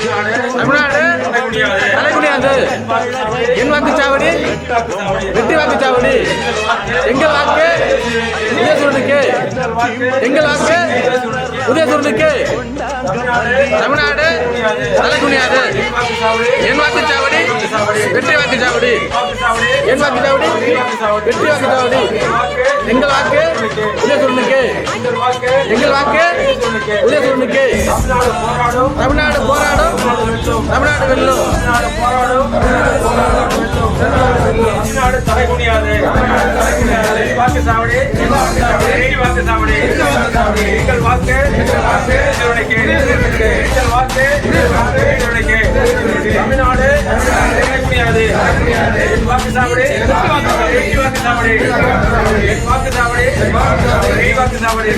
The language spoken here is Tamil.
தமிழ்நாடு தலைகுனியாது. என் வாக்குச்சாவடி வெற்றி வாக்குச்சாவடி. எங்கள் வாக்கு உதயசூரனுக்கு. எங்கள் வாக்கு உதயசூரனுக்கு. தமிழ்நாடு தலைகுனியாது. என் வாக்குச்சாவடி வெற்றி வாக்குச்சாவடி. என் வாக்குச்சாவடி வெற்றி வாக்குச்சாவடி. எங்கள் வாக்கு உதயசூரனுக்கு. எங்கள் வாக்கு உதயசூரனுக்கு. தமிழ்நாடு போராடும். தமிழ்நாடு வெல்லும். தமிழ்நாடு தலைகுனியாது. வாக்குச்சாவடி வாக்குச்சாவடி. எங்கள் வாக்கு உதயசூரனுக்கு. எங்கள் வாக்கு உதயசூரனுக்கு. தமிழ்நாடு தலைகுனியாது. வாக்குச்சாவடி வாக்குச்சாவடி. வாக்குச்சாவடி வாக்குச்சாவடி.